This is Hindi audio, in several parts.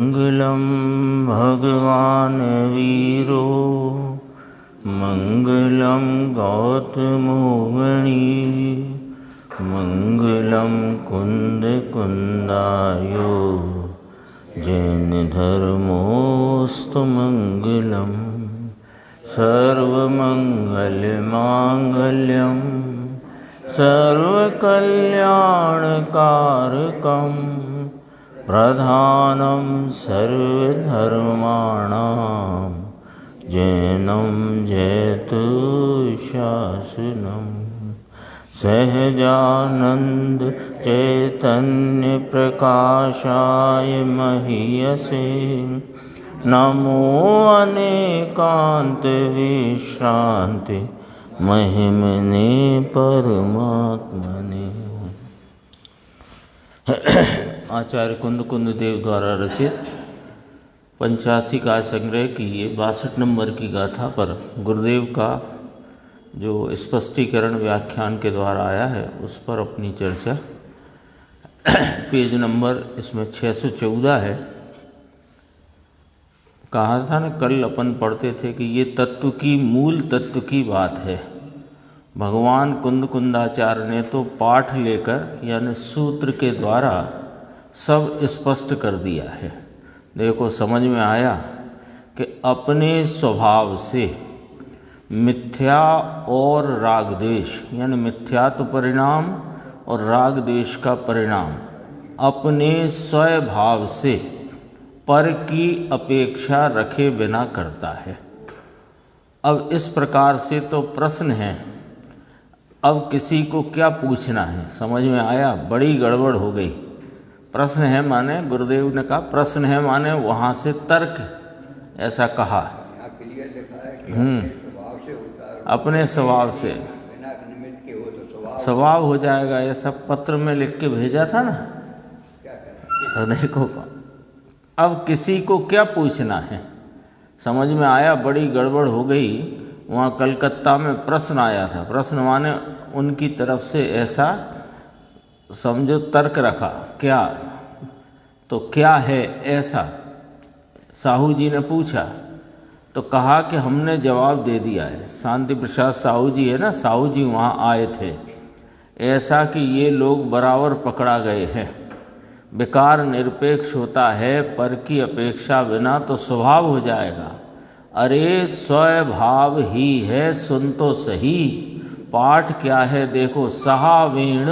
मंगलम भगवान वीरो मंगलम गौतमो गणी मंगलम कुंद कुंदायो जैन धर्मोस्तु मंगलम सर्वमंगल मांगल्यम सर्वकल्याणकारकम प्रधानं सर्वधर्माणां जैनं जयतु शासनं सहजानंद चैतन्य प्रकाशाय महीयसे नमो अनेकांत विश्रांति महिमने परमात्मने। आचार्य कुंद कुंद देव द्वारा रचित पंचाशिका संग्रह की ये 62 नंबर की गाथा पर गुरुदेव का जो स्पष्टीकरण व्याख्यान के द्वारा आया है उस पर अपनी चर्चा। पेज नंबर इसमें 614 है। कहा था ना, कल अपन पढ़ते थे कि ये तत्व की मूल तत्व की बात है। भगवान कुंद कुंदाचार्य ने तो पाठ लेकर यानी सूत्र के द्वारा सब स्पष्ट कर दिया है। देखो समझ में आया कि अपने स्वभाव से मिथ्या और राग द्वेष यानी मिथ्यात्व परिणाम और राग द्वेष का परिणाम अपने स्वभाव से पर की अपेक्षा रखे बिना करता है। अब इस प्रकार से तो प्रश्न है, अब किसी को क्या पूछना है, समझ में आया? बड़ी गड़बड़ हो गई। प्रश्न है माने गुरुदेव ने कहा प्रश्न है माने वहाँ से तर्क ऐसा कहा। अपने स्वभाव से स्वभाव हो जाएगा, ये सब पत्र में लिख के भेजा था ना। तो देखो अब किसी को क्या पूछना है, समझ में आया? बड़ी गड़बड़ हो गई। वहाँ कलकत्ता में प्रश्न आया था, प्रश्न माने उनकी तरफ से ऐसा समझो तर्क रखा। क्या तो क्या है ऐसा साहू जी ने पूछा तो कहा कि हमने जवाब दे दिया है। शांति प्रसाद साहू जी है ना, साहू जी वहाँ आए थे। ऐसा कि ये लोग बराबर पकड़ा गए हैं। विकार निरपेक्ष होता है, पर की अपेक्षा बिना तो स्वभाव हो जाएगा। अरे स्वभाव ही है, सुन तो सही। पाठ क्या है देखो, सहावेण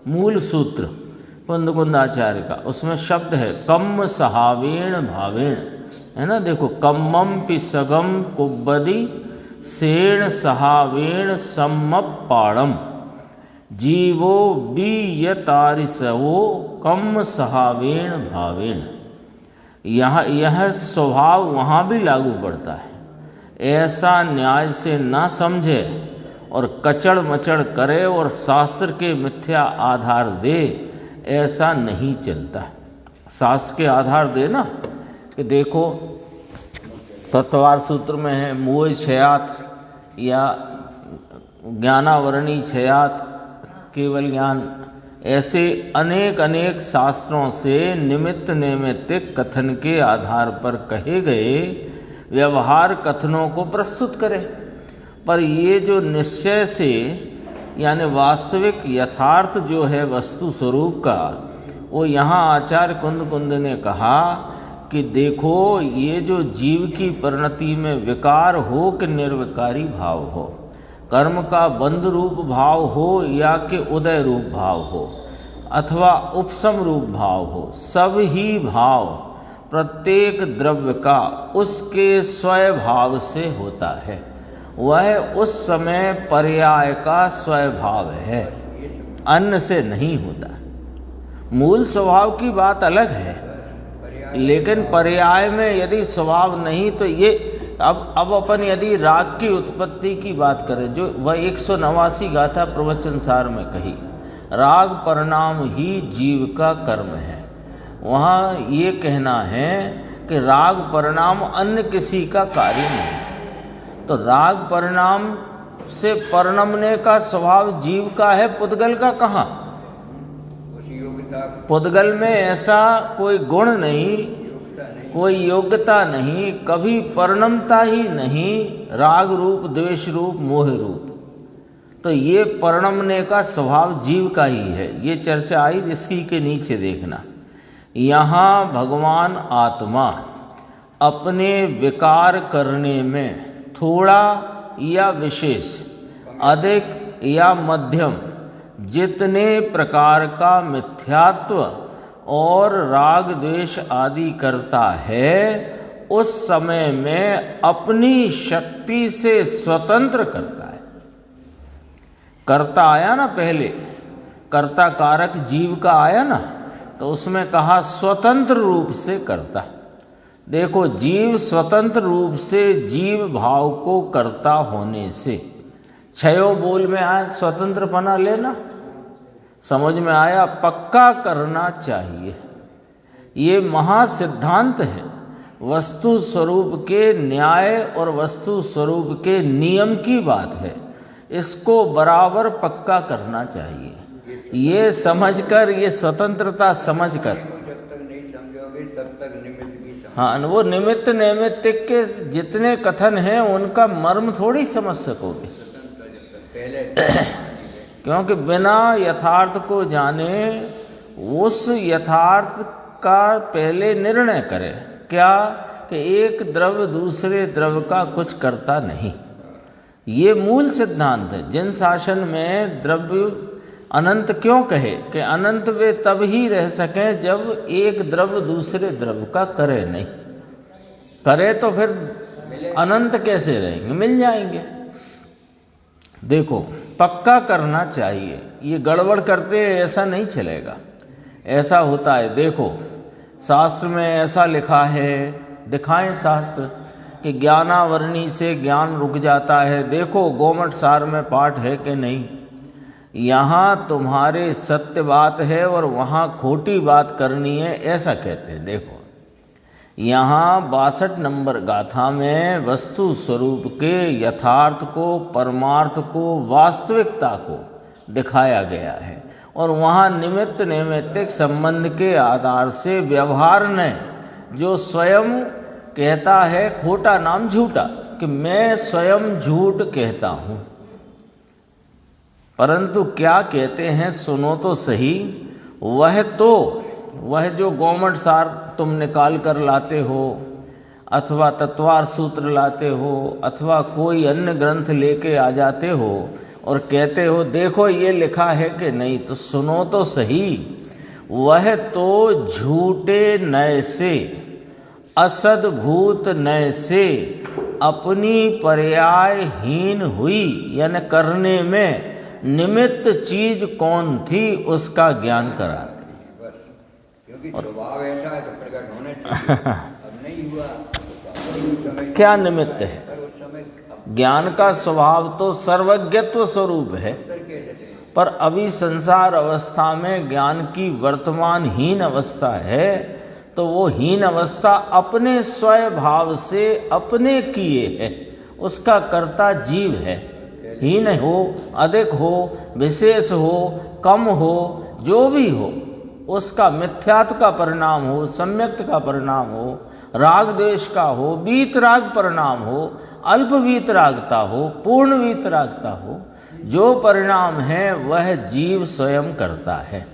मूल सूत्र कुंद कुंदाचार्य का, उसमें शब्द है कम सहावेण भावेण, है ना। देखो कम्मम पिसगम कुब्बदी सेण सहावेण सम्मपाणम जीवो बीयतारिसवो कम सहावेण भावेण। यह स्वभाव वहाँ भी लागू पड़ता है। ऐसा न्याय से ना समझे और कचड़ मचड़ करे और शास्त्र के मिथ्या आधार दे, ऐसा नहीं चलता। शास्त्र के आधार दे ना, कि देखो तत्वार सूत्र में है मोह छयात या ज्ञानावरणी छयात केवल ज्ञान, ऐसे अनेक अनेक शास्त्रों से निमित्त नैमित्तिक कथन के आधार पर कहे गए व्यवहार कथनों को प्रस्तुत करे। पर ये जो निश्चय से यानी वास्तविक यथार्थ जो है वस्तु स्वरूप का, वो यहाँ आचार्य कुंद कुंद ने कहा कि देखो ये जो जीव की परिणति में विकार हो कि निर्विकारी भाव हो, कर्म का बंध रूप भाव हो या कि उदय रूप भाव हो अथवा उपशम रूप भाव हो, सब ही भाव प्रत्येक द्रव्य का उसके स्वभाव से होता है। वह उस समय पर्याय का स्वभाव है, अन्य से नहीं होता। मूल स्वभाव की बात अलग है, लेकिन पर्याय में यदि स्वभाव नहीं तो ये अब अपन यदि राग की उत्पत्ति की बात करें, जो वह 189 गाथा प्रवचन सार में कही, राग परिणाम ही जीव का कर्म है। वहाँ ये कहना है कि राग परिणाम अन्य किसी का कार्य नहीं। तो राग परिणाम से परिणमने का स्वभाव जीव का है, पुद्गल का कहाँ? पुद्गल में ऐसा कोई गुण नहीं कोई योग्यता नहीं, कभी परिणमता ही नहीं, राग रूप, द्वेष रूप, मोह रूप। तो ये परिणमने का स्वभाव जीव का ही है। ये चर्चा आई, इसी के नीचे देखना। यहाँ भगवान आत्मा अपने विकार करने में थोड़ा या विशेष, अधिक या मध्यम, जितने प्रकार का मिथ्यात्व और राग द्वेष आदि करता है, उस समय में अपनी शक्ति से स्वतंत्र करता है। कर्ता आया ना पहले, कर्ता कारक जीव का आया ना, तो उसमें कहा स्वतंत्र रूप से करता। देखो, जीव स्वतंत्र रूप से जीव भाव को कर्ता होने से, छयो बोल में आया स्वतंत्रपना लेना, समझ में आया, पक्का करना चाहिए। ये महासिद्धांत है, वस्तु स्वरूप के न्याय और वस्तु स्वरूप के नियम की बात है। इसको बराबर पक्का करना चाहिए। ये समझकर, ये स्वतंत्रता समझकर, जब तक नहीं समझोगे तब तक निमित्त भी समझ। हाँ, वो निमित्त नैमित्तिक के जितने कथन हैं उनका मर्म थोड़ी समझ सकोगे, क्योंकि बिना यथार्थ को जाने उस यथार्थ का पहले निर्णय करे। क्या कि एक द्रव्य दूसरे द्रव्य का कुछ करता नहीं। ये मूल सिद्धांत है। जिन शासन में द्रव्य अनंत क्यों कहे कि अनंत वे तब ही रह सकें जब एक द्रव्य दूसरे द्रव्य का करे नहीं। करे तो फिर अनंत कैसे रहेंगे, मिल जाएंगे। देखो, पक्का करना चाहिए। ये गड़बड़ करते ऐसा नहीं चलेगा। ऐसा होता है, देखो शास्त्र में ऐसा लिखा है, दिखाएं शास्त्र कि ज्ञानावरणी से ज्ञान रुक जाता है। देखो गोमट सार में पाठ है कि नहीं। यहाँ तुम्हारे सत्य बात है और वहाँ खोटी बात करनी है, ऐसा कहते हैं। देखो यहाँ 62 नंबर गाथा में वस्तु स्वरूप के यथार्थ को, परमार्थ को, वास्तविकता को दिखाया गया है। और वहाँ निमित्त नैमित्तिक संबंध के आधार से व्यवहार ने जो स्वयं कहता है खोटा नाम झूठा, कि मैं स्वयं झूठ कहता हूँ, परंतु क्या कहते हैं सुनो तो सही। वह जो गोमट सार तुम निकाल कर लाते हो, अथवा तत्वार सूत्र लाते हो, अथवा कोई अन्य ग्रंथ लेके आ जाते हो और कहते हो देखो ये लिखा है कि नहीं, तो सुनो तो सही। वह तो झूठे नय से, असद्भूत नय से अपनी पर्यायहीन हुई, यानी करने में निमित्त चीज कौन थी उसका ज्ञान कराते। क्योंकि स्वभाव ऐसा है तो प्रकट होने चाहिए। अब नहीं हुआ तो क्या निमित्त है? ज्ञान का स्वभाव तो सर्वज्ञत्व स्वरूप है, पर अभी संसार अवस्था में ज्ञान की वर्तमान हीन अवस्था है, तो वो हीन अवस्था अपने स्वभाव से अपने किए है, उसका कर्ता जीव है। हीन हो, अधिक हो, विशेष हो, कम हो, जो भी हो, उसका मिथ्यात्व का परिणाम हो, सम्यक्त का परिणाम हो, राग द्वेष का हो, वीतराग परिणाम हो, अल्प वीतरागता हो, पूर्ण वीतरागता हो, जो परिणाम है वह जीव स्वयं करता है।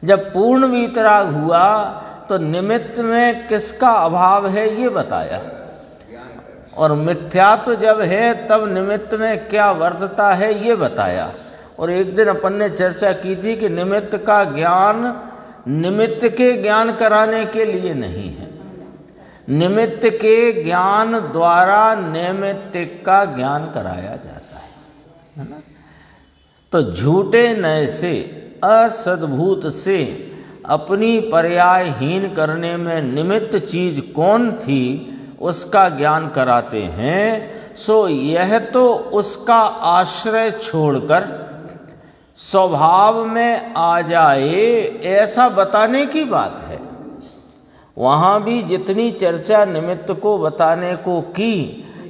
जब पूर्ण वीतराग हुआ तो निमित्त में किसका अभाव है ये बताया, और मिथ्यात्व जब है तब निमित्त में क्या वर्तता है ये बताया। और एक दिन अपन ने चर्चा की थी कि निमित्त का ज्ञान निमित्त के ज्ञान कराने के लिए नहीं है, निमित्त के ज्ञान द्वारा नैमित्तिक का ज्ञान कराया जाता है ना। तो झूठे नय से, असद्भूत से अपनी पर्यायहीन करने में निमित्त चीज कौन थी उसका ज्ञान कराते हैं। सो यह तो उसका आश्रय छोड़कर स्वभाव में आ जाए ऐसा बताने की बात है। वहाँ भी जितनी चर्चा निमित्त को बताने को की,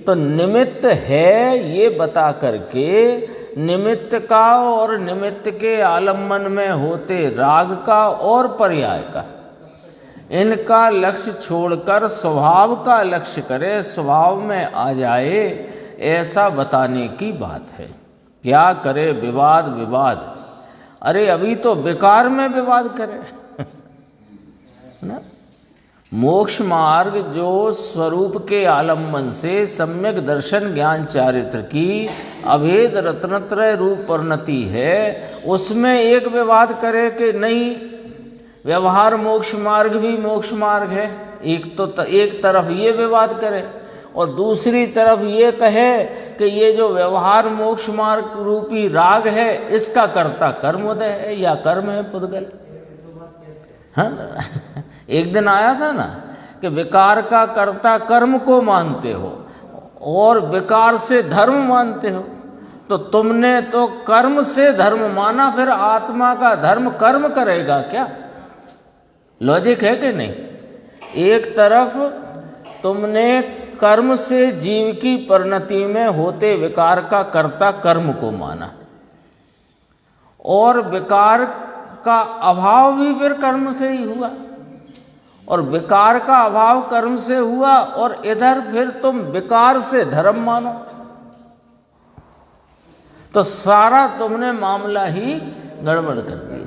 तो निमित्त है ये बता करके निमित्त का और निमित्त के आलम्बन में होते राग का और पर्याय का, इनका लक्ष्य छोड़कर स्वभाव का लक्ष्य करे, स्वभाव में आ जाए, ऐसा बताने की बात है। क्या करे? विवाद विवाद। अरे अभी तो विकार में विवाद करे ना। मोक्ष मार्ग जो स्वरूप के आलम्बन से सम्यक दर्शन ज्ञान चारित्र की अभेद रत्नत्रय रूप परिणति है, उसमें एक विवाद करे कि नहीं व्यवहार मोक्ष मार्ग भी मोक्ष मार्ग है। एक तरफ ये विवाद करे और दूसरी तरफ ये कहे कि ये जो व्यवहार मोक्ष मार्ग रूपी राग है इसका कर्ता कर्मोदय है या कर्म है पुद्गल। हाँ, एक दिन आया था ना कि विकार का कर्ता कर्म को मानते हो और विकार से धर्म मानते हो, तो तुमने तो कर्म से धर्म माना, फिर आत्मा का धर्म कर्म करेगा क्या? लॉजिक है कि नहीं? एक तरफ तुमने कर्म से जीव की परिणति में होते विकार का कर्ता कर्म को माना, और विकार का अभाव भी फिर कर्म से ही हुआ, और विकार का अभाव कर्म से हुआ, और इधर फिर तुम विकार से धर्म मानो, तो सारा तुमने मामला ही गड़बड़ कर दिया।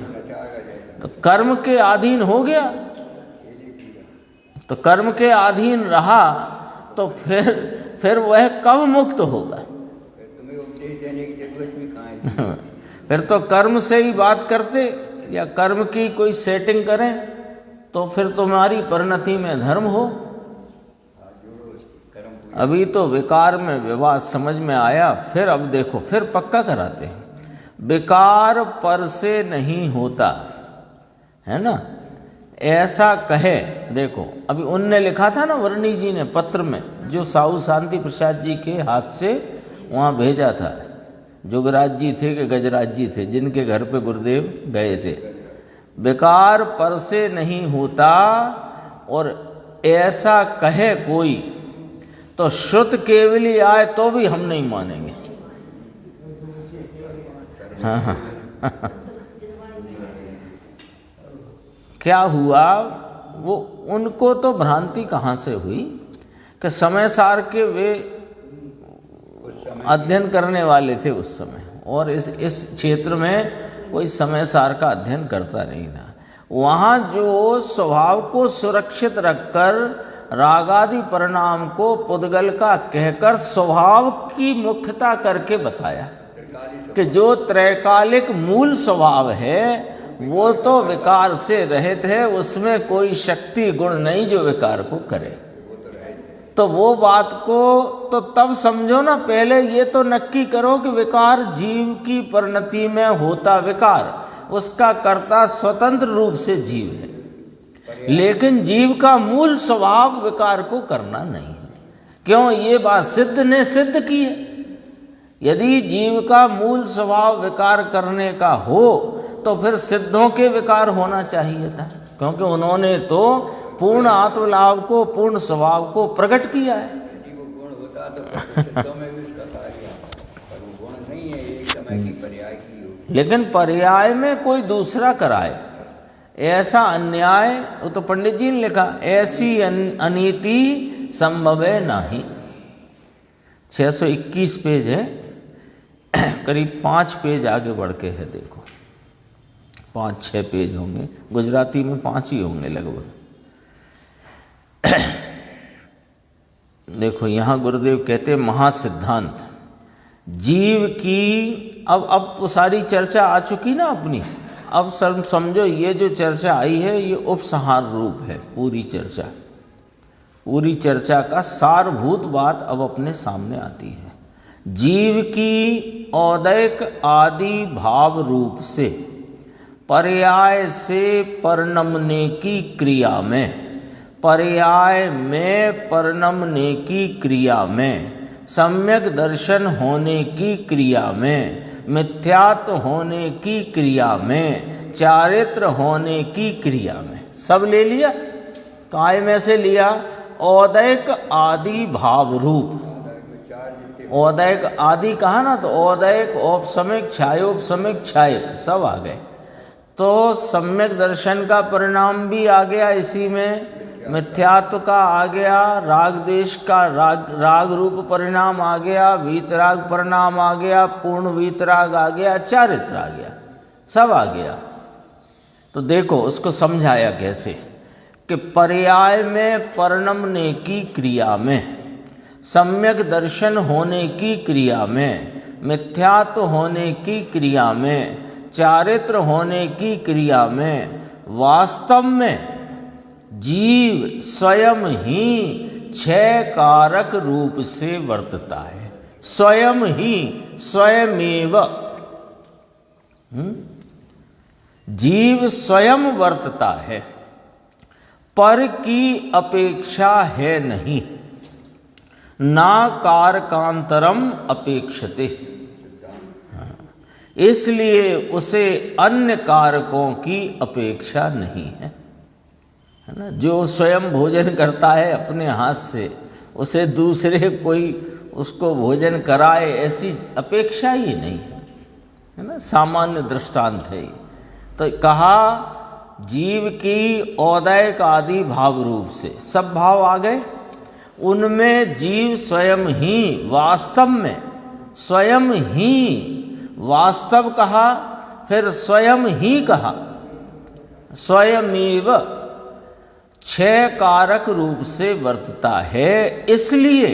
तो कर्म के अधीन हो गया, तो कर्म के अधीन रहा तो फिर वह कब मुक्त होगा? तुम्हें उपदेश देने की जरूरत भी कहाँ है? फिर तो कर्म से ही बात करते या कर्म की कोई सेटिंग करें तो फिर तुम्हारी परिणति में धर्म हो। अभी तो विकार में विवाद समझ में आया, फिर अब देखो फिर पक्का कराते हैं। विकार पर से नहीं होता है ना, ऐसा कहे। देखो अभी उनने लिखा था ना, वर्णी जी ने पत्र में, जो साहू शांति प्रसाद जी के हाथ से वहाँ भेजा था, जोगराज जी थे कि गजराज जी थे जिनके घर पे गुरुदेव गए थे। विकार पर से नहीं होता और ऐसा कहे कोई तो श्रुत केवली आए तो भी हम नहीं मानेंगे। हाँ। क्या हुआ, वो उनको तो भ्रांति कहाँ से हुई कि समय सार के वे अध्ययन करने वाले थे उस समय, और इस क्षेत्र में कोई समय सार का अध्ययन करता नहीं था। वहाँ जो स्वभाव को सुरक्षित रखकर रागादि परिणाम को पुद्गल का कहकर स्वभाव की मुख्यता करके बताया कि जो त्रैकालिक मूल स्वभाव है वो तो विकार से रहित है, उसमें कोई शक्ति गुण नहीं जो विकार को करे। तो वो बात को तो तब समझो ना, पहले ये तो नक्की करो कि विकार जीव की परिणति में होता विकार, उसका कर्ता स्वतंत्र रूप से जीव है, लेकिन जीव का मूल स्वभाव विकार को करना नहीं है। क्यों? ये बात सिद्ध ने सिद्ध की है। यदि जीव का मूल स्वभाव विकार करने का हो तो फिर सिद्धों के विकार होना चाहिए था, क्योंकि उन्होंने तो पूर्ण आत्मलाभ को, पूर्ण स्वभाव को प्रकट किया है। यदि वो गुण होता तो सिद्धों में भी उसका कार्य आता, पर वो गुण नहीं है, एक समय की पर्याय की हो। लेकिन पर्याय में कोई दूसरा कराए, ऐसा अन्याय, वो तो पंडित जी ने लिखा, ऐसी अनीति संभव है नहीं। 621 पेज है, करीब 5 पेज आगे बढ़ के है। देखो 5-6 पेज होंगे, गुजराती में 5 ही होंगे लगभग। देखो यहाँ गुरुदेव कहते महासिद्धांत जीव की, अब तो सारी चर्चा आ चुकी ना अपनी, अब सब समझो ये जो चर्चा आई है ये उपसंहार रूप है। पूरी चर्चा का सारभूत बात अब अपने सामने आती है। जीव की औदैक आदि भाव रूप से पर्याय से परिणमने की क्रिया में, पर्याय में परिणमने की क्रिया में, सम्यक दर्शन होने की क्रिया में, मिथ्यात्व होने की क्रिया में, चारित्र होने की क्रिया में, सब ले लिया। काय में से लिया? औदैक आदि भाव रूप। औदैक आदि कहा ना, तो औदैक, औपसमिक, छायोपसमिक, छायक सब आ गए। तो सम्यक दर्शन का परिणाम भी आ गया इसी में, मिथ्यात्व का आ गया, राग देश का राग रूप परिणाम आ गया, वीतराग परिणाम आ गया, पूर्ण वीतराग आ गया, चारित्र आ गया, सब आ गया। तो देखो उसको समझाया कैसे कि पर्याय में परिणमने की क्रिया में, सम्यक दर्शन होने की क्रिया में, मिथ्यात्व होने की क्रिया में, चारित्र होने की क्रिया में वास्तव में जीव स्वयं ही छह कारक रूप से वर्तता है, स्वयं ही, स्वयमेव जीव स्वयं वर्तता है, पर की अपेक्षा है नहीं, ना कारकांतरम अपेक्षते, इसलिए उसे अन्य कारकों की अपेक्षा नहीं है ना। जो स्वयं भोजन करता है अपने हाथ से, उसे दूसरे कोई उसको भोजन कराए ऐसी अपेक्षा ही नहीं है ना। सामान्य दृष्टांत है। तो कहा जीव की औदैक आदि भाव रूप से सब भाव आ गए, उनमें जीव स्वयं ही वास्तव में, स्वयं ही वास्तव कहा, फिर स्वयं ही कहा, स्वयमेव छह कारक रूप से वर्तता है, इसलिए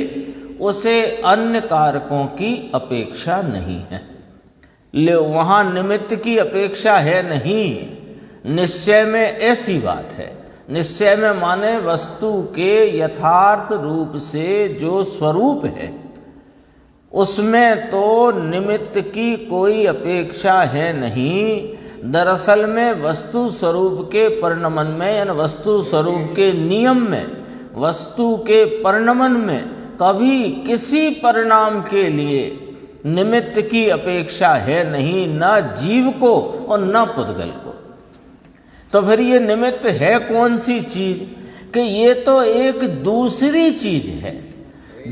उसे अन्य कारकों की अपेक्षा नहीं है। ले वहाँ निमित्त की अपेक्षा है नहीं, निश्चय में ऐसी बात है। निश्चय में माने वस्तु के यथार्थ रूप से जो स्वरूप है उसमें तो निमित्त की कोई अपेक्षा है नहीं। दरअसल में वस्तु स्वरूप के परिणमन में, यानी वस्तु स्वरूप के नियम में, वस्तु के परिणमन में कभी किसी परिणाम के लिए निमित्त की अपेक्षा है नहीं, न जीव को और न पुद्गल को। तो फिर ये निमित्त है कौन सी चीज कि ये तो एक दूसरी चीज है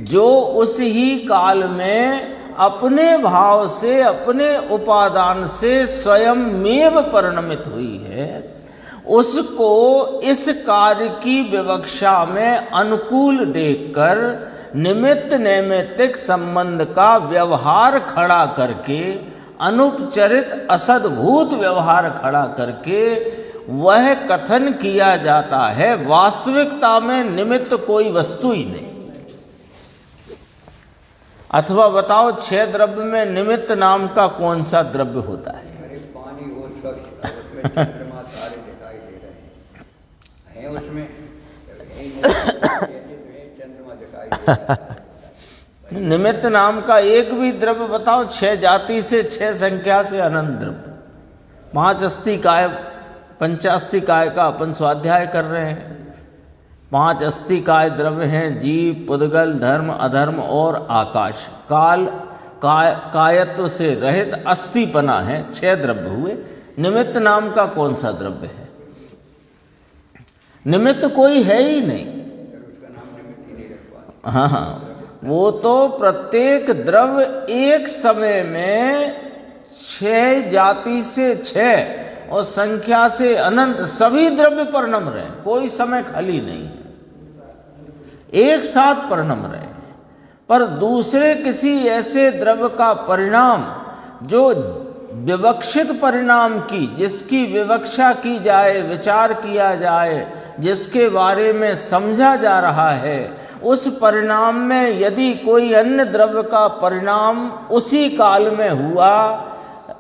जो उस ही काल में अपने भाव से, अपने उपादान से स्वयं मेव परिणमित हुई है। उसको इस कार्य की विवक्षा में अनुकूल देखकर निमित्त नैमित्तिक संबंध का व्यवहार खड़ा करके, अनुपचरित असद्भूत व्यवहार खड़ा करके वह कथन किया जाता है वास्तविकता में निमित्त कोई वस्तु ही नहीं। अथवा बताओ छह द्रव्य में निमित्त नाम का कौन सा द्रव्य होता है? अरे पानी वो स्वच्छ, उसमें चंद्रमा तारे दिखाई दे रहे हैं उसमें चंद्रमा दिखाई दे रहा है। निमित्त नाम का एक भी द्रव्य बताओ, छह जाति से, छह संख्या से अनंत द्रव्य। पांच अस्थि काय, पंचास्थि काय का अपन स्वाध्याय कर रहे हैं। पांच अस्थि काय द्रव्य हैं जीव, पुद्गल, धर्म, अधर्म और आकाश। काल कायत्व से रहित अस्थिपना है, छह द्रव्य हुए। निमित्त नाम का कौन सा द्रव्य है? निमित्त कोई है ही नहीं। हाँ, वो तो प्रत्येक द्रव्य एक समय में छह जाति से छह और संख्या से अनंत सभी द्रव्य परिणम रहे, कोई समय खाली नहीं है, एक साथ परिणम रहे। पर दूसरे किसी ऐसे द्रव्य का परिणाम जो विवक्षित परिणाम की, जिसकी विवक्षा की जाए, विचार किया जाए, जिसके बारे में समझा जा रहा है, उस परिणाम में यदि कोई अन्य द्रव्य का परिणाम उसी काल में हुआ,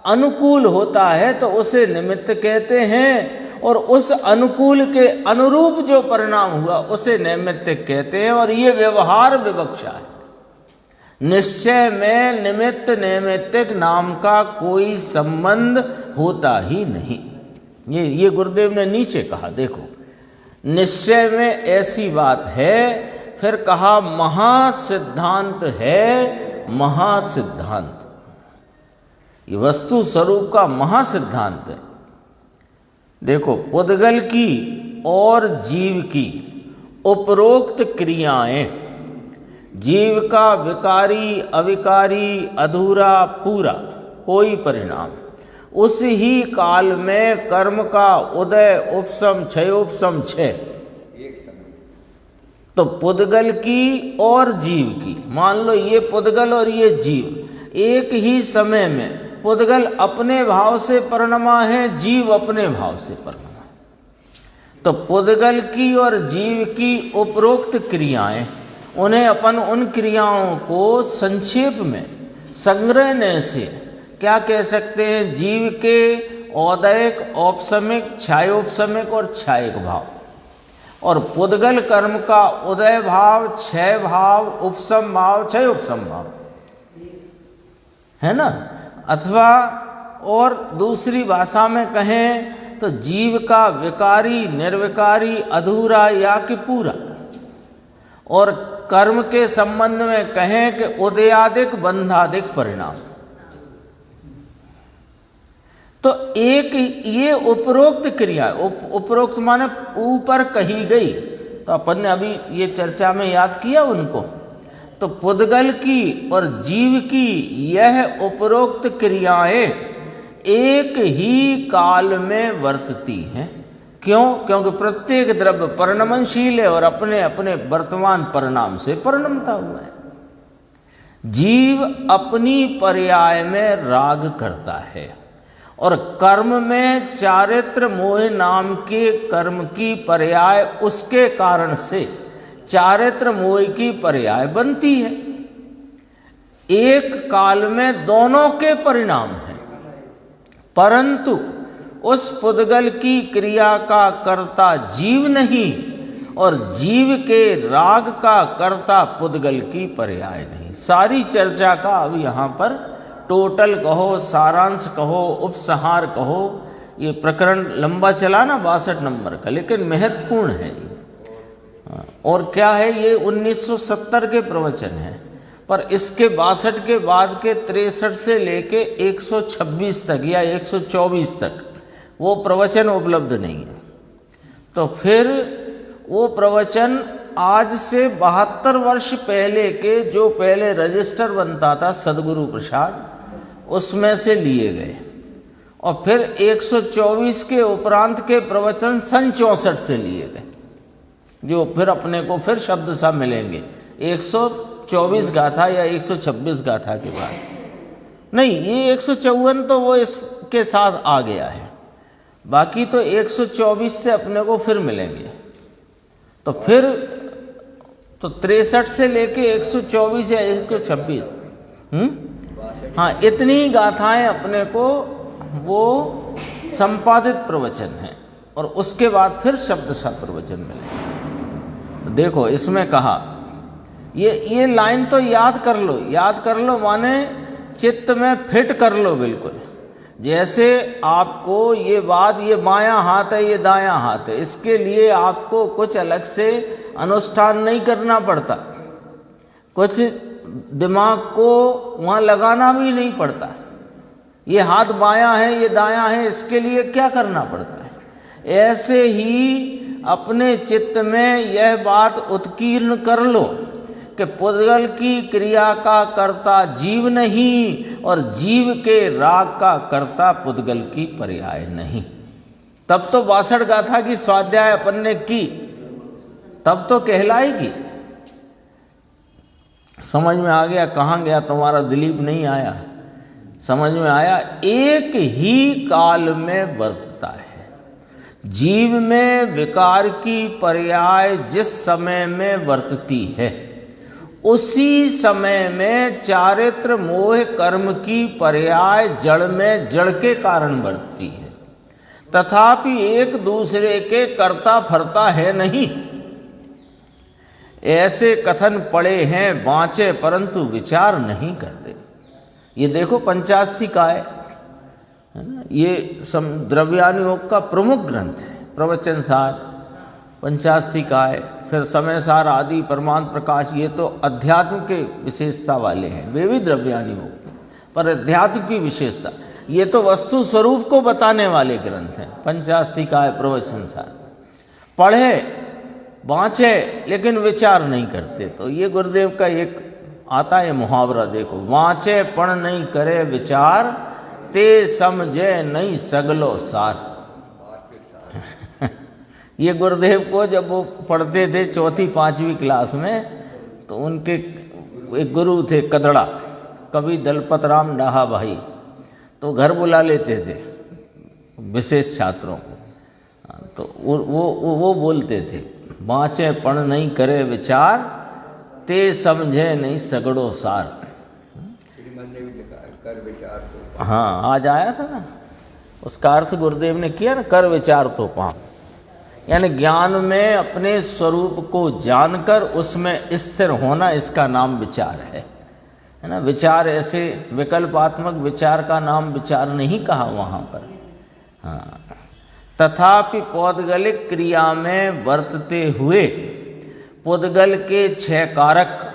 अनुकूल होता है, तो उसे निमित्त कहते हैं। और उस अनुकूल के अनुरूप जो परिणाम हुआ उसे नैमित्तिक कहते हैं। और ये व्यवहार विवक्षा है। निश्चय में निमित्त नैमित्तिक नाम का कोई संबंध होता ही नहीं। ये गुरुदेव ने नीचे कहा, देखो निश्चय में ऐसी बात है। फिर कहा महासिद्धांत है, महासिद्धांत ये वस्तु स्वरूप का महासिद्धांत है। देखो पुद्गल की और जीव की उपरोक्त क्रियाएं, जीव का विकारी, अविकारी, अधूरा, पूरा कोई परिणाम, उस ही काल में कर्म का उदय उपशम क्षयोपशम क्षय। एक समय तो पुद्गल की और जीव की, मान लो ये पुद्गल और ये जीव एक ही समय में, पुद्गल अपने भाव से परिणमा है, जीव अपने भाव से परिणमा है। तो पुद्गल की और जीव की उपरोक्त क्रियाएं, उन्हें अपन उन क्रियाओं को संक्षेप में संग्रहने से क्या कह सकते हैं? जीव के औदयिक, औपशमिक, छायोपशमिक और छायिक भाव, और पुद्गल कर्म का उदय भाव, क्षय भाव, उपशम भाव, क्षय उपशम भाव, है ना। अथवा और दूसरी भाषा में कहें तो जीव का विकारी, निर्विकारी, अधूरा या कि पूरा। और कर्म के संबंध में कहें कि उदयादिक, बंधादिक परिणाम। तो एक ये उपरोक्त क्रिया, उपरोक्त माने ऊपर कही गई, तो अपन ने अभी ये चर्चा में याद किया उनको। तो पुद्गल की और जीव की यह उपरोक्त क्रियाएं एक ही काल में वर्तती हैं। क्यों? क्योंकि प्रत्येक द्रव्य परिणमनशील है और अपने अपने वर्तमान परिणाम से परिणमता हुआ है। जीव अपनी पर्याय में राग करता है और कर्म में चारित्र मोह नाम के कर्म की पर्याय उसके कारण से चारित्र मोह की पर्याय बनती है। एक काल में दोनों के परिणाम हैं, परंतु उस पुद्गल की क्रिया का कर्ता जीव नहीं और जीव के राग का कर्ता पुद्गल की पर्याय नहीं। सारी चर्चा का अब यहाँ पर टोटल कहो, सारांश कहो, उपसंहार कहो, ये प्रकरण लंबा चला ना 62 नंबर का, लेकिन महत्वपूर्ण है। और क्या है, ये 1970 के प्रवचन हैं, पर इसके 62 के बाद के 63 से लेके 126 तक या 124 तक वो प्रवचन उपलब्ध नहीं है। तो फिर वो प्रवचन आज से 72 वर्ष पहले के, जो पहले रजिस्टर बनता था सदगुरु प्रसाद, उसमें से लिए गए। और फिर 124 के उपरांत के प्रवचन सन 64 से लिए गए, जो फिर अपने को फिर शब्द सा मिलेंगे 124 गाथा या 126 गाथा के बाद। नहीं, ये 154 तो वो इसके साथ आ गया है, बाकी तो 124 से अपने को फिर मिलेंगे। तो फिर तो 63 से लेके 124 या 126, हाँ, इतनी गाथाएं अपने को वो संपादित प्रवचन हैं, और उसके बाद फिर शब्द सा प्रवचन मिलेंगे। देखो इसमें कहा, ये लाइन तो याद कर लो माने चित्त में फिट कर लो बिल्कुल। जैसे आपको ये बात, ये बायां हाथ है, ये दायां हाथ है, इसके लिए आपको कुछ अलग से अनुष्ठान नहीं करना पड़ता, कुछ दिमाग को वहाँ लगाना भी नहीं पड़ता। ये हाथ बायां है, ये दायां है, इसके लिए क्या करना पड़ता है? ऐसे ही अपने चित्त में यह बात उत्कीर्ण कर लो कि पुद्गल की क्रिया का कर्ता जीव नहीं और जीव के राग का कर्ता पुद्गल की पर्याय नहीं। तब तो 62 गाथा की स्वाध्याय अपन ने की, तब तो कहलाएगी। समझ में आ गया? कहाँ गया तुम्हारा दिलीप? नहीं आया? समझ में आया? एक ही काल में वर्तता है। जीव में विकार की पर्याय जिस समय में वर्तती है, उसी समय में चारित्र मोह कर्म की पर्याय जड़ में जड़ के कारण वर्तती है, तथापि एक दूसरे के कर्ता फरता है नहीं। ऐसे कथन पड़े हैं बाँचे परंतु विचार नहीं करते। ये देखो पंचास्तिकाय है ना, ये द्रव्यान योग का प्रमुख ग्रंथ है, प्रवचन सार, पंचास्तिकाय, फिर समय सार आदि, परमांत प्रकाश, ये तो अध्यात्म के विशेषता वाले हैं, वे भी द्रव्यान योग, पर अध्यात्म की विशेषता, ये तो वस्तु स्वरूप को बताने वाले ग्रंथ हैं। पंचास्तिकाय, प्रवचन सार पढ़े बाँचे लेकिन विचार नहीं करते। तो ये गुरुदेव का एक आता है मुहावरा, देखो, वाँचे पण नहीं करे विचार, ते समझे नहीं सगलो सार। ये गुरुदेव को जब वो पढ़ते थे 4वीं 5वीं क्लास में, तो उनके एक गुरु थे कदड़ा, कवि दलपत राम डाहा भाई, तो घर बुला लेते थे विशेष छात्रों को। तो वो बोलते थे, बाँचे पण नहीं करे विचार, ते समझे नहीं सगड़ो सार। कर विचार तो हाँ, आज आया था ना, उसका अर्थ गुरुदेव ने किया ना, कर विचार तो पाओ, यानी ज्ञान में अपने स्वरूप को जानकर उसमें स्थिर होना, इसका नाम विचार है ना। विचार ऐसे विकल्पात्मक विचार का नाम विचार नहीं कहा वहाँ पर। हाँ, तथापि पौद्गलिक क्रिया में वर्तते हुए पुद्गल के 6 कारक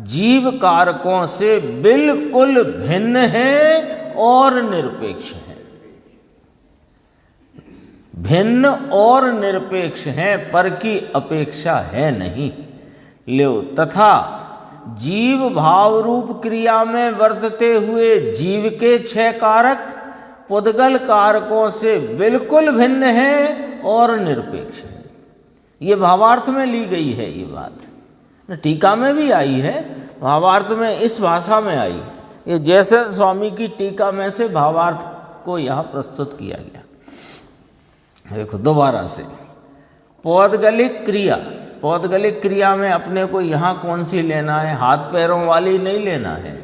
जीव कारकों से बिल्कुल भिन्न हैं और निरपेक्ष हैं। भिन्न और निरपेक्ष हैं, पर की अपेक्षा है नहीं। ल्यो तथा जीव भाव रूप क्रिया में वर्तते हुए जीव के 6 कारक पुद्गल कारकों से बिल्कुल भिन्न हैं और निरपेक्ष हैं। ये भावार्थ में ली गई है ये बात, टीका में भी आई है, भावार्थ में इस भाषा में आई। ये जैसे स्वामी की टीका में से भावार्थ को यहाँ प्रस्तुत किया गया। देखो दोबारा से, पौद्गलिक क्रिया, पौद्गलिक क्रिया में अपने को यहाँ कौन सी लेना है, हाथ पैरों वाली नहीं लेना है।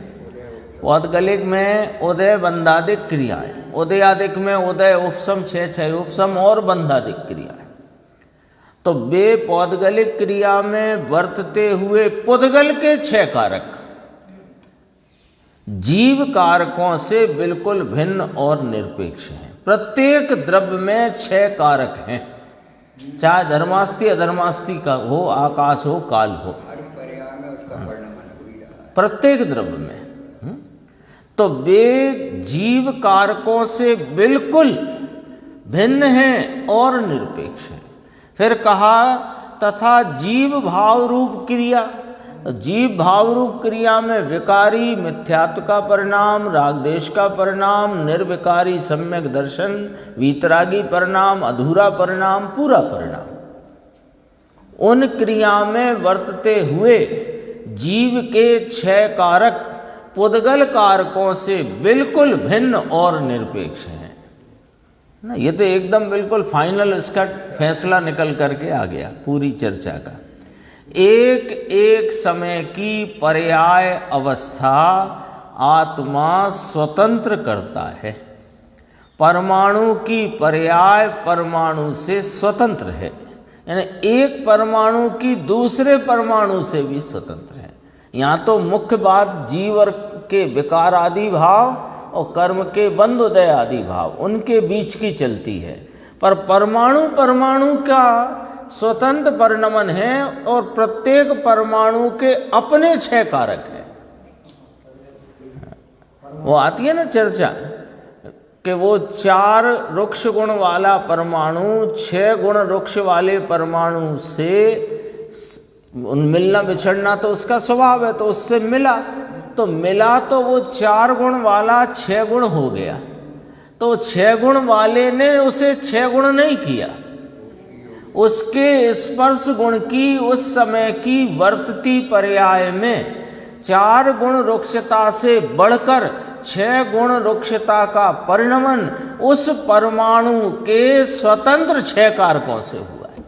पौद्गलिक में उदय बंधादिक क्रिया है, उदयादिक में उदय उपसम 6 उपसम और बंधादिक क्रिया है। तो वे पौद्गलिक क्रिया में वर्तते हुए पुद्गल के 6 कारक जीव कारकों से बिल्कुल भिन्न और निरपेक्ष हैं। प्रत्येक द्रव्य में 6 कारक हैं, चाहे धर्मास्ति अधर्मास्ति का हो, आकाश हो, काल हो, हर पर्याय में उसका वर्णन हो ही रहा है। प्रत्येक द्रव्य में। तो वे जीव कारकों से बिल्कुल भिन्न हैं और निरपेक्ष हैं। फिर कहा तथा जीव भाव रूप क्रिया, जीव भाव रूप क्रिया में विकारी मिथ्यात्व का परिणाम, राग द्वेष का परिणाम, निर्विकारी सम्यक दर्शन, वीतरागी परिणाम, अधूरा परिणाम, पूरा परिणाम, उन क्रिया में वर्तते हुए जीव के 6 कारक पुद्गल कारकों से बिल्कुल भिन्न और निरपेक्ष हैं ना। ये तो एकदम बिल्कुल फाइनल इसका फैसला निकल करके आ गया पूरी चर्चा का। एक एक समय की पर्याय अवस्था आत्मा स्वतंत्र करता है। परमाणु की पर्याय परमाणु से स्वतंत्र है, यानी एक परमाणु की दूसरे परमाणु से भी स्वतंत्र है। यहाँ तो मुख्य बात जीव के विकार आदि भाव और कर्म के बंध उदय आदि भाव उनके बीच की चलती है, पर परमाणु परमाणु का स्वतंत्र परिणमन है और प्रत्येक परमाणु के अपने 6 कारक हैं। वो आती है ना चर्चा कि वो 4 रुक्ष गुण वाला परमाणु 6 गुण रुक्ष वाले परमाणु से मिलना बिछड़ना तो उसका स्वभाव है, तो उससे मिला तो वो 4 गुण वाला 6 गुण हो गया। तो 6 गुण वाले ने उसे 6 गुण नहीं किया, उसके स्पर्श गुण की उस समय की वर्तती पर्याय में 4 गुण रुक्षता से बढ़कर 6 गुण रुक्षता का परिणमन उस परमाणु के स्वतंत्र 6 कारकों से हुआ है।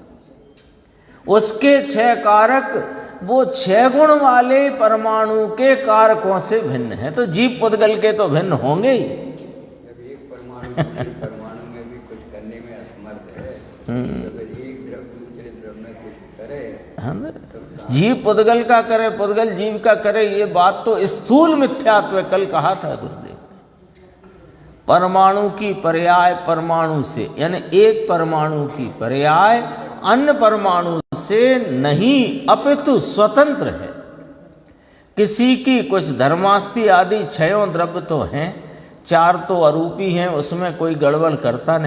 उसके 6 कारक वो 6 गुण वाले परमाणु के कारकों से भिन्न है। तो जीव पुद्गल के तो भिन्न होंगे ही। जब एक परमाणु दूसरे परमाणु में भी कुछ करने में असमर्थ है, तो फिर एक द्रव्य दूसरे द्रव्य में कुछ करे, जीव पुद्गल का करे, पुद्गल जीव का करे, ये बात तो स्थूल मिथ्यात्व कल कहा था गुरुदेव। परमाणु की पर्याय परमाणु से, यानी एक परमाणु की पर्याय अन्य परमाणु से नहीं अपितु स्वतंत्र है। किसी की कुछ धर्मास्ति आदि 6 द्रव्य तो हैं, 4 तो अरूपी हैं, उसमें कोई गड़बड़ करता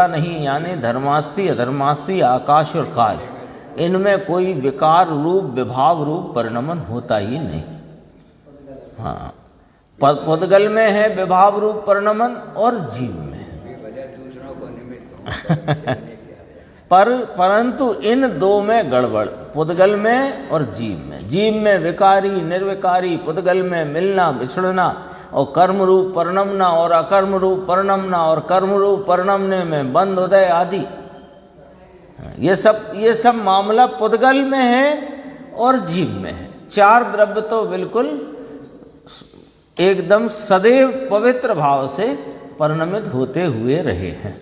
नहीं, यानी धर्मास्ति अधर्मास्ति आकाश और काल, इनमें कोई विकार रूप विभाव रूप परिणमन होता ही नहीं। हाँ, पुद्गल में है विभाव रूप परिणमन और जीव में है। भी भले दूसरों को निमित्त हो परंतु इन दो में गड़बड़, पुद्गल में और जीव में। जीव में विकारी निर्विकारी, पुद्गल में मिलना बिछड़ना और कर्म रूप परिणमना और अकर्म रूप परिणमना और कर्म रूप परिणमने में बंद उदय आदि, ये सब मामला पुद्गल में है और जीव में है। चार द्रव्य तो बिल्कुल एकदम सदैव पवित्र भाव से परिणमित होते हुए रहे हैं।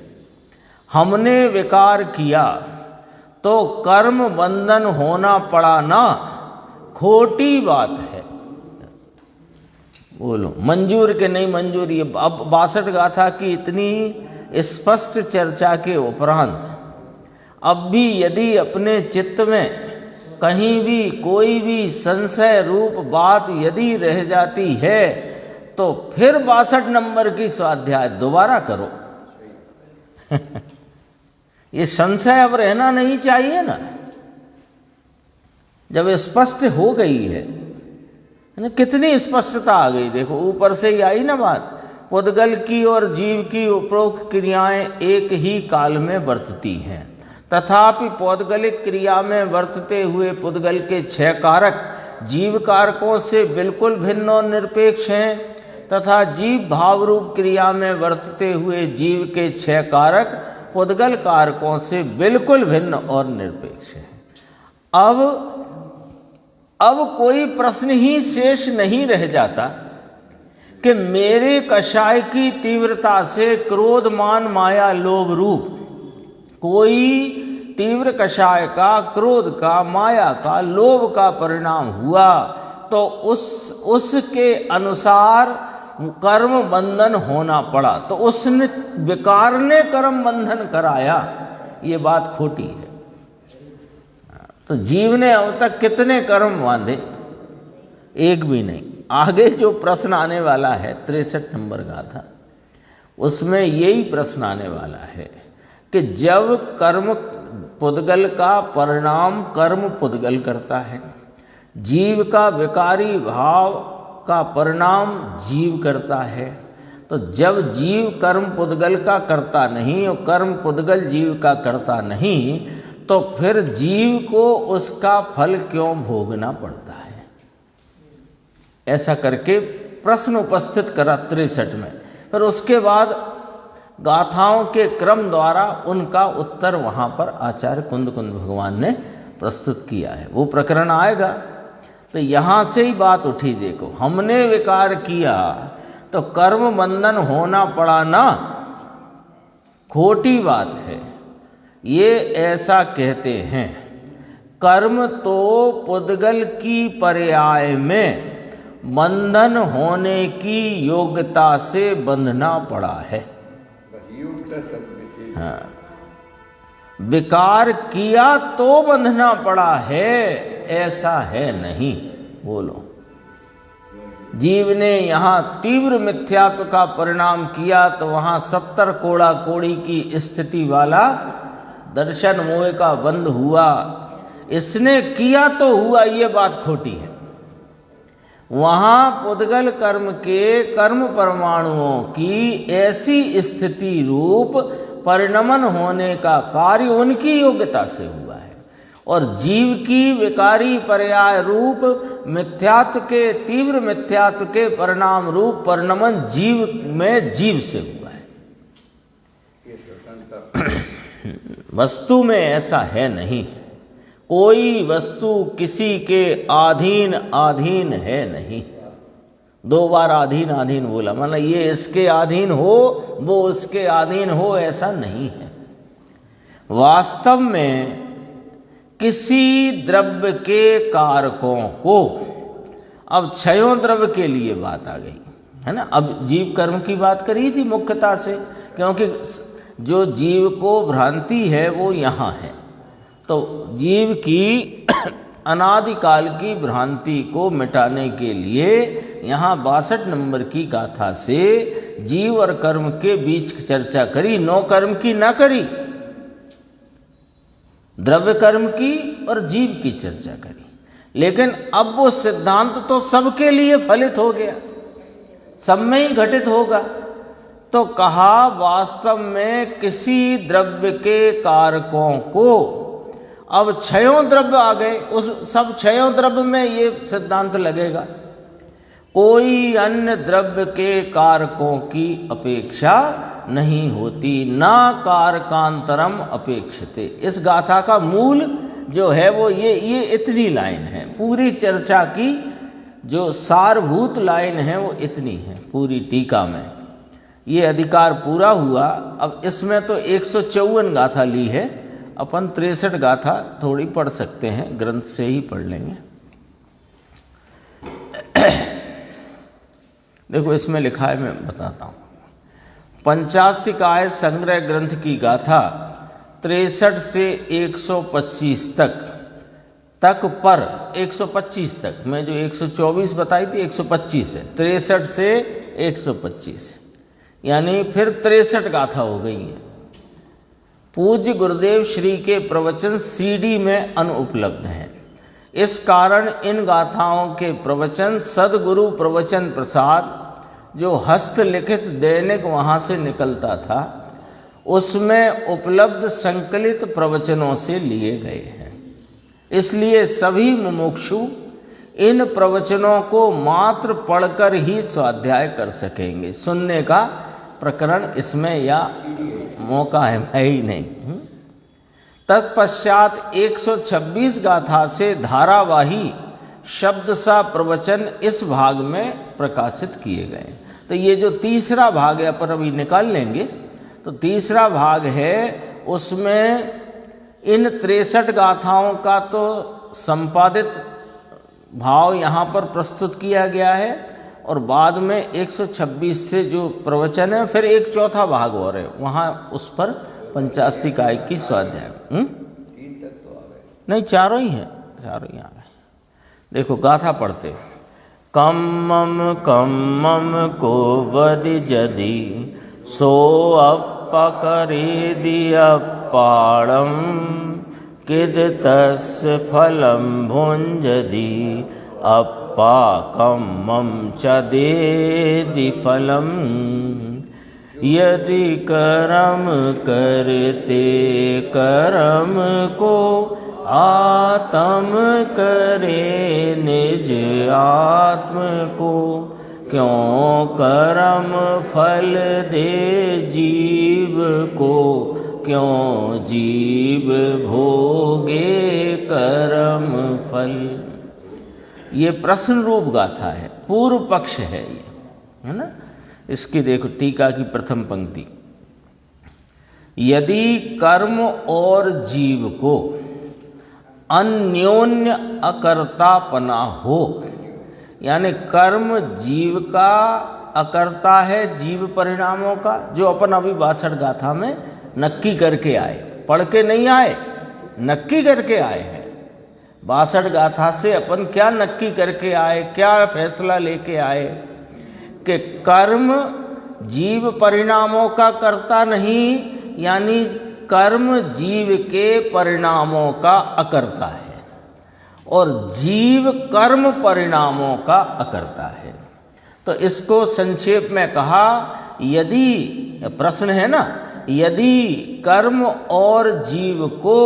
हमने विकार किया तो कर्म बंधन होना पड़ा ना, खोटी बात है। बोलो मंजूर के नहीं मंजूर। ये अब 62 गाथा की इतनी स्पष्ट चर्चा के उपरांत अब भी यदि अपने चित्त में कहीं भी कोई भी संशय रूप बात यदि रह जाती है तो फिर 62 नंबर की स्वाध्याय दोबारा करो। ये संशय अब रहना नहीं चाहिए ना, जब स्पष्ट हो गई है ना। कितनी स्पष्टता आ गई, देखो ऊपर से ही आई ना बात। पुद्गल की और जीव की उपरोक्त क्रियाएं एक ही काल में वर्तती हैं, तथापि पौद्गलिक क्रिया में वर्तते हुए पुद्गल के 6 कारक जीव कारकों से बिल्कुल भिन्न और निरपेक्ष हैं, तथा जीव भाव रूप क्रिया में वर्तते हुए जीव के 6 कारक पुद्गल कारकों से बिल्कुल भिन्न और निरपेक्ष हैं। अब कोई प्रश्न ही शेष नहीं रह जाता कि मेरे कषाय की तीव्रता से क्रोध मान माया लोभ रूप कोई तीव्र कषाय का, क्रोध का, माया का, लोभ का परिणाम हुआ तो उसके अनुसार कर्म बंधन होना पड़ा, तो उसने विकार ने कर्म बंधन कराया। ये बात खोटी है। तो जीव ने अब तक कितने कर्म बांधे? एक भी नहीं। आगे जो प्रश्न आने वाला है 63 नंबर गाथा, उसमें यही प्रश्न आने वाला है कि जब कर्म पुद्गल का परिणाम कर्म पुद्गल करता है, जीव का विकारी भाव का परिणाम जीव करता है, तो जब जीव कर्म पुद्गल का करता नहीं और कर्म पुद्गल जीव का करता नहीं, तो फिर जीव को उसका फल क्यों भोगना पड़ता है? ऐसा करके प्रश्न उपस्थित करा 63 में। फिर उसके बाद गाथाओं के क्रम द्वारा उनका उत्तर वहाँ पर आचार्य कुंद भगवान ने प्रस्तुत किया है। वो प्रकरण आएगा तो यहाँ से ही बात उठी। देखो, हमने विकार किया तो कर्म बंधन होना पड़ा ना, खोटी बात है। ये ऐसा कहते हैं, कर्म तो पुद्गल की पर्याय में बंधन होने की योग्यता से बंधना पड़ा है। हाँ, विकार किया तो बंधना पड़ा है, ऐसा है नहीं। बोलो, जीव ने यहाँ तीव्र मिथ्यात्व का परिणाम किया तो वहाँ 70 कोड़ा कोड़ी की स्थिति वाला दर्शन मोह का बंध हुआ। इसने किया तो हुआ, ये बात खोटी है। वहाँ पुद्गल कर्म के कर्म परमाणुओं की ऐसी स्थिति रूप परिणमन होने का कार्य उनकी योग्यता से हुआ है, और जीव की विकारी पर्याय रूप मिथ्यात्व के, तीव्र मिथ्यात्व के परिणाम रूप परिणमन जीव में जीव से हुआ है। वस्तु में ऐसा है नहीं। कोई वस्तु किसी के अधीन है नहीं। 2 बार अधीन बोला, मतलब ये इसके अधीन हो, वो उसके अधीन हो, ऐसा नहीं है। वास्तव में किसी द्रव्य के कारकों को, अब 6 द्रव्य के लिए बात आ गई है ना। अब जीव कर्म की बात करी थी मुख्यता से, क्योंकि जो जीव को भ्रांति है वो यहाँ है। तो जीव की अनादिकाल की भ्रांति को मिटाने के लिए यहाँ 62 नंबर की गाथा से जीव और कर्म के बीच चर्चा करी। 9 कर्म की ना करी, द्रव्य कर्म की और जीव की चर्चा करी। लेकिन अब वो सिद्धांत तो सबके लिए फलित हो गया। सब में ही घटित होगा। तो कहा वास्तव में किसी द्रव्य के कारकों को, अब क्षयों द्रव्य आ गए, उस सब क्षयों द्रव्य में ये सिद्धांत लगेगा, कोई अन्य द्रव्य के कारकों की अपेक्षा नहीं होती, ना कारकांतरम अपेक्षते। इस गाथा का मूल जो है वो ये इतनी लाइन है, पूरी चर्चा की जो सारभूत लाइन है वो इतनी है पूरी टीका में। ये अधिकार पूरा हुआ। अब इसमें तो 154 गाथा ली है, अपन 63 गाथा थोड़ी पढ़ सकते हैं, ग्रंथ से ही पढ़ लेंगे। देखो इसमें लिखा है, मैं बताता हूँ। पंचास्तिकाय संग्रह ग्रंथ की गाथा 63 से 125 तक पर 125 तक, मैं जो 124 बताई थी 125 है, 63 से 125 यानी फिर 63 गाथा हो गई है। पूज्य गुरुदेव श्री के प्रवचन सीडी में अनुपलब्ध हैं। इस कारण इन गाथाओं के प्रवचन सदगुरु प्रवचन प्रसाद जो हस्तलिखित दैनिक वहाँ से निकलता था, उसमें उपलब्ध संकलित प्रवचनों से लिए गए हैं। इसलिए सभी मुमुक्षु इन प्रवचनों को मात्र पढ़कर ही स्वाध्याय कर सकेंगे। सुनने का प्रकरण इसमें या मौका है ही नहीं। तत्पश्चात 126 गाथा से धारावाही शब्द सा प्रवचन इस भाग में प्रकाशित किए गए। तो ये जो तीसरा भाग है अपन अभी निकाल लेंगे, तो तीसरा भाग है उसमें इन 63 गाथाओं का तो संपादित भाव यहाँ पर प्रस्तुत किया गया है, और बाद में 126 से जो प्रवचन है फिर एक चौथा भाग और है, वहाँ उस पर पंचास्तिकाय की स्वाध्याय। 3 तक तो आ गए, नहीं चारों ही हैं, चारों ही आ गए। देखो गाथा पढ़ते। कम्मम कम्मम को वदि जदि सो अपकरे दियप्पाणम किद तस्य फलम भुंजदि अप्पा कम्मम च देदि फलम यदि कर्म करते कर्म को आत्म करे निज आत्म को क्यों कर्म फल दे जीव को क्यों जीव भोगे कर्म फल। ये प्रश्न रूप गाथा है, पूर्व पक्ष है ये, है ना। इसकी देखो टीका की प्रथम पंक्ति, यदि कर्म और जीव को अन्योन्य अकर्तापना हो, यानी कर्म जीव का अकर्ता है, जीव परिणामों का, जो अपन अभी 62 गाथा में नक्की करके आए, पढ़ के नहीं आए, नक्की करके आए हैं। 62 गाथा से अपन क्या नक्की करके आए, क्या फैसला लेके आए कि कर्म जीव परिणामों का कर्ता नहीं, यानी कर्म जीव के परिणामों का अकर्ता है और जीव कर्म परिणामों का अकर्ता है। तो इसको संक्षेप में कहा, यदि प्रश्न है ना, यदि कर्म और जीव को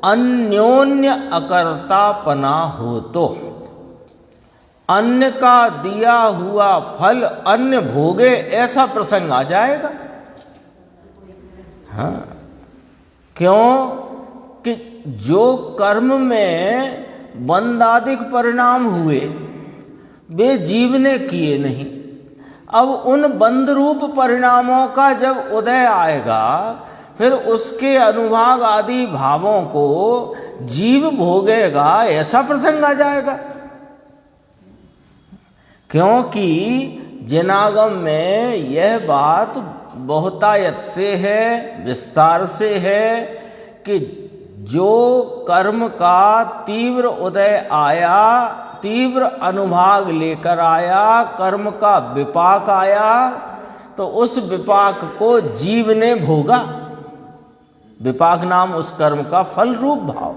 अन्योन्य अकर्तापना हो तो अन्य का दिया हुआ फल अन्य भोगे, ऐसा प्रसंग आ जाएगा। हाँ, क्यों कि जो कर्म में बंधादिक परिणाम हुए वे जीव ने किए नहीं। अब उन बंध रूप परिणामों का जब उदय आएगा, फिर उसके अनुभाग आदि भावों को जीव भोगेगा, ऐसा प्रसंग आ जाएगा। क्योंकि जिनागम में यह बात बहुतायत से है, विस्तार से है कि जो कर्म का तीव्र उदय आया, तीव्र अनुभाग लेकर आया, कर्म का विपाक आया, तो उस विपाक को जीव ने भोगा। विपाक नाम उस कर्म का फल रूप भाव।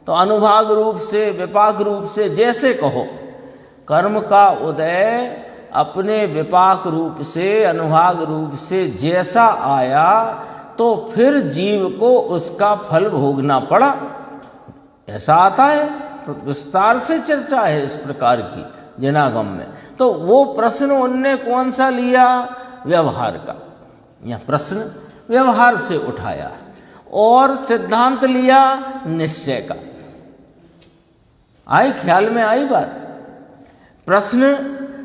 तो अनुभाग रूप से, विपाक रूप से, जैसे कहो, कर्म का उदय अपने विपाक रूप से, अनुभाग रूप से जैसा आया, तो फिर जीव को उसका फल भोगना पड़ा। ऐसा आता है, विस्तार से चर्चा है इस प्रकार की जिनागम में। तो वो प्रश्न उनने कौन सा लिया? व्यवहार का। यह प्रश्न व्यवहार से उठाया और सिद्धांत लिया निश्चय का। आई ख्याल में आई बात? प्रश्न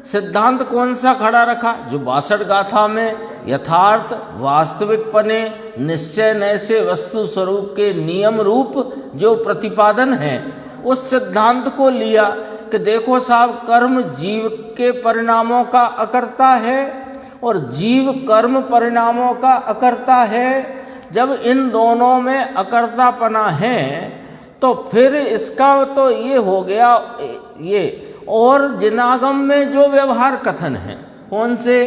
सिद्धांत कौन सा खड़ा रखा? जो 62 गाथा में यथार्थ वास्तविकपने निश्चय नय से वस्तु स्वरूप के नियम रूप जो प्रतिपादन है, उस सिद्धांत को लिया कि देखो साहब, कर्म जीव के परिणामों का अकर्ता है और जीव कर्म परिणामों का अकर्ता है। जब इन दोनों में अकर्तापना है तो फिर इसका तो ये हो गया ये। और जिनागम में जो व्यवहार कथन है कौन से?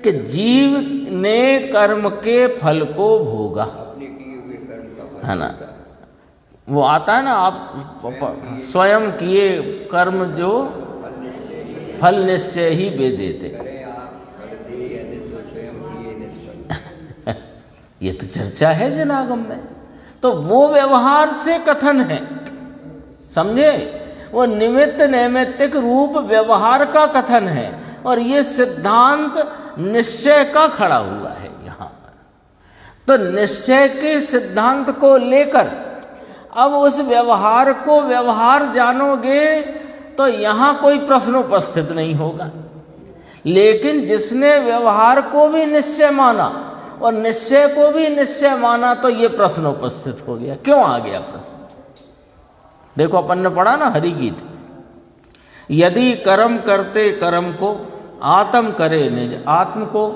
कि जीव ने कर्म के फल को भोगा, अपने किए हुए कर्म का फल है ना? वो आता है ना, आप स्वयं किए कर्म जो फल निश्चय ही वे देते। करें आप फल दे या तो स्वयं किए निष्फल। ये तो चर्चा है जिनागम में। तो वो व्यवहार से कथन है, समझे? वो निमित्त नैमित्तिक रूप व्यवहार का कथन है और ये सिद्धांत निश्चय का खड़ा हुआ है यहाँ पर। तो निश्चय के सिद्धांत को लेकर अब उस व्यवहार को व्यवहार जानोगे तो यहाँ कोई प्रश्न उपस्थित नहीं होगा। लेकिन जिसने व्यवहार को भी निश्चय माना और निश्चय को भी निश्चय माना, तो ये प्रश्न उपस्थित हो गया। क्यों आ गया प्रश्न? देखो, अपन ने पढ़ा ना हरि गीत, यदि कर्म करते कर्म को आत्म करे निज आत्म को,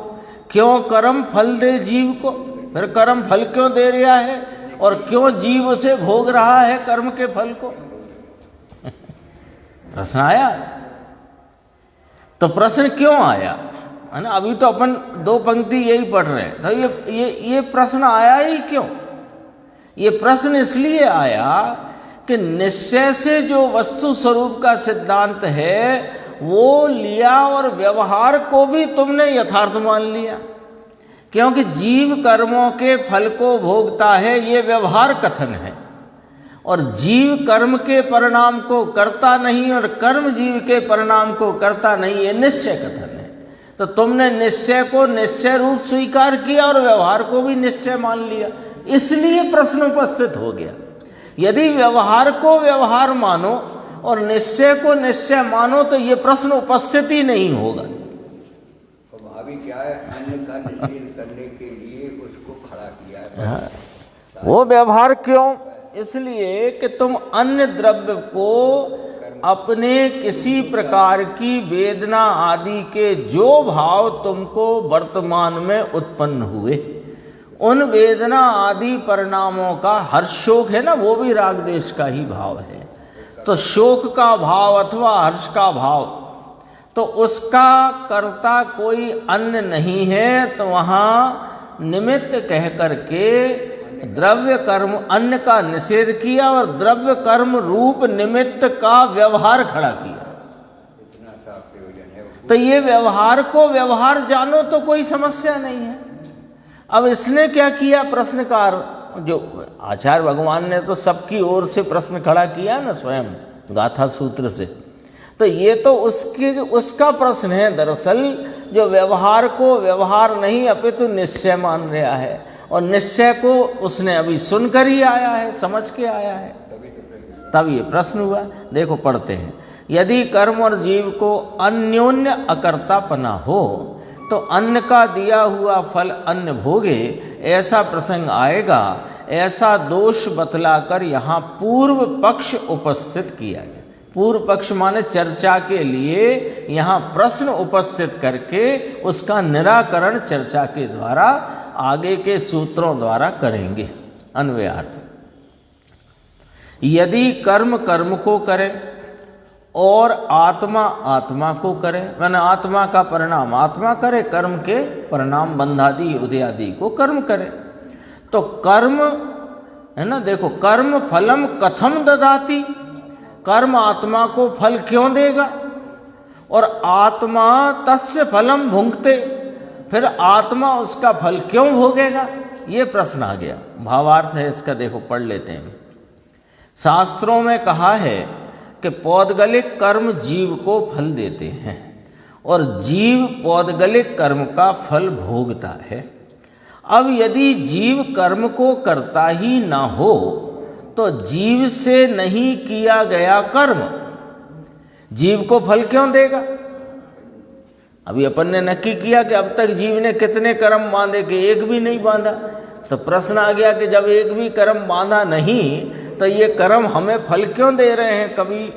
क्यों कर्म फल दे जीव को? फिर कर्म फल क्यों दे रहा है और क्यों जीव उसे भोग रहा है कर्म के फल को? प्रश्न आया। तो प्रश्न क्यों आया, है ना? अभी तो अपन 2 पंक्ति यही पढ़ रहे हैं। तो ये प्रश्न आया ही क्यों? ये प्रश्न इसलिए आया कि निश्चय से जो वस्तु स्वरूप का सिद्धांत है वो लिया और व्यवहार को भी तुमने यथार्थ मान लिया। क्योंकि जीव कर्मों के फल को भोगता है, ये व्यवहार कथन है, और जीव कर्म के परिणाम को करता नहीं और कर्म जीव के परिणाम को करता नहीं, ये निश्चय कथन है। तो तुमने निश्चय को निश्चय रूप स्वीकार किया और व्यवहार को भी निश्चय मान लिया, इसलिए प्रश्न उपस्थित हो गया। यदि व्यवहार को व्यवहार मानो और निश्चय को निश्चय मानो तो ये प्रश्न उपस्थित ही नहीं होगा। तो भाभी क्या है, अन्न का निषेध करने के लिए उसको खड़ा किया है। हाँ, वो व्यवहार क्यों? इसलिए कि तुम अन्य द्रव्य को अपने किसी प्रकार की वेदना आदि के जो भाव तुमको वर्तमान में उत्पन्न हुए, उन वेदना आदि परिणामों का हर्ष शोक है ना, वो भी राग देश का ही भाव है। तो शोक का भाव अथवा हर्ष का भाव, तो उसका कर्ता कोई अन्य नहीं है। तो वहाँ निमित्त कह करके द्रव्य कर्म अन्य का निषेध किया और द्रव्य कर्म रूप निमित्त का व्यवहार खड़ा किया। इतना सा प्रयोजन है। तो ये व्यवहार को व्यवहार जानो तो कोई समस्या नहीं है। अब इसने क्या किया, प्रश्नकार जो आचार्य भगवान ने तो सबकी ओर से प्रश्न खड़ा किया ना स्वयं गाथा सूत्र से, तो ये तो उसका प्रश्न है दरअसल, जो व्यवहार को व्यवहार नहीं अपितु निश्चय मान रहा है, और निश्चय को उसने अभी सुनकर ही आया है, समझ के आया है, तब ये प्रश्न हुआ। देखो पढ़ते हैं, यदि कर्म और जीव को अन्योन्य अकर्तापना हो तो अन्न का दिया हुआ फल अन्न भोगे, ऐसा प्रसंग आएगा। ऐसा दोष बतलाकर यहाँ पूर्व पक्ष उपस्थित किया गया। पूर्व पक्ष माने चर्चा के लिए यहाँ प्रश्न उपस्थित करके उसका निराकरण चर्चा के द्वारा आगे के सूत्रों द्वारा करेंगे। अन्वयार्थ, यदि कर्म कर्म को करे और आत्मा आत्मा को करे, मैंने आत्मा का परिणाम आत्मा करे, कर्म के परिणाम बंधादि उदयादि को कर्म करे, तो कर्म है ना, देखो कर्म फलम कथम ददाति, कर्म आत्मा को फल क्यों देगा और आत्मा तस्य फलम भुंक्ते, फिर आत्मा उसका फल क्यों भोगेगा, ये प्रश्न आ गया। भावार्थ है इसका, देखो पढ़ लेते हैं। शास्त्रों में कहा है कि पौद्गलिक कर्म जीव को फल देते हैं और जीव पौद्गलिक कर्म का फल भोगता है। अब यदि जीव कर्म को करता ही ना हो तो जीव से नहीं किया गया कर्म जीव को फल क्यों देगा। अभी अपन ने नक्की किया कि अब तक जीव ने कितने कर्म बांधे, कि एक भी नहीं बांधा। तो प्रश्न आ गया कि जब एक भी कर्म बांधा नहीं तो ये कर्म हमें फल क्यों दे रहे हैं। कभी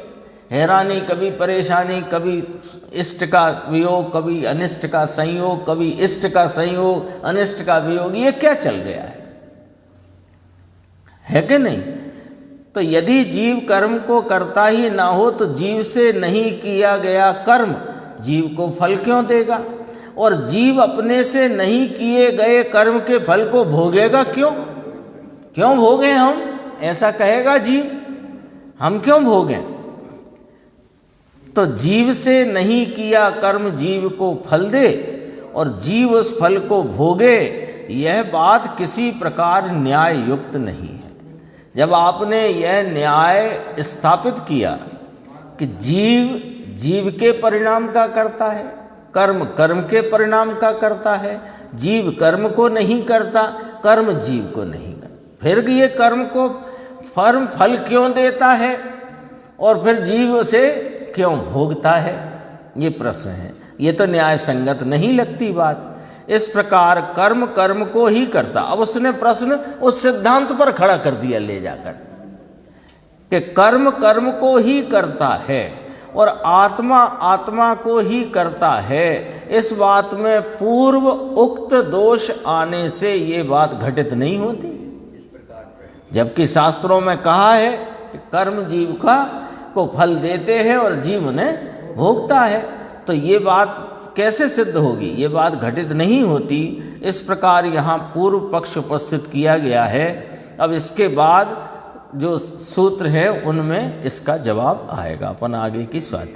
हैरानी, कभी परेशानी, कभी इष्ट का वियोग, कभी अनिष्ट का संयोग, कभी इष्ट का संयोग, अनिष्ट का वियोग, ये क्या चल गया है कि नहीं। तो यदि जीव कर्म को करता ही ना हो तो जीव से नहीं किया गया कर्म जीव को फल क्यों देगा, और जीव अपने से नहीं किए गए कर्म के फल को भोगेगा क्यों। क्यों भोगे हम, ऐसा कहेगा जीव, हम क्यों भोगें। तो जीव से नहीं किया कर्म जीव को फल दे और जीव उस फल को भोगे, यह बात किसी प्रकार न्याय युक्त नहीं है। जब आपने यह न्याय स्थापित किया कि जीव जीव के परिणाम का करता है, कर्म कर्म के परिणाम का करता है, जीव कर्म को नहीं करता, कर्म जीव को नहीं करता, फिर ये कर्म को फल क्यों देता है और फिर जीव उसे क्यों भोगता है, ये प्रश्न है। ये तो न्याय संगत नहीं लगती बात। इस प्रकार कर्म कर्म को ही करता। अब उसने प्रश्न उस सिद्धांत पर खड़ा कर दिया ले जाकर कि कर्म कर्म को ही करता है और आत्मा आत्मा को ही करता है। इस बात में पूर्व उक्त दोष आने से ये बात घटित नहीं होती। जबकि शास्त्रों में कहा है कि कर्म जीव को फल देते हैं और जीव उन्हें भोगता है, तो ये बात कैसे सिद्ध होगी, ये बात घटित नहीं होती। इस प्रकार यहाँ पूर्व पक्ष उपस्थित किया गया है। अब इसके बाद जो सूत्र है उनमें इसका जवाब आएगा। अपन आगे की स्वाध्याय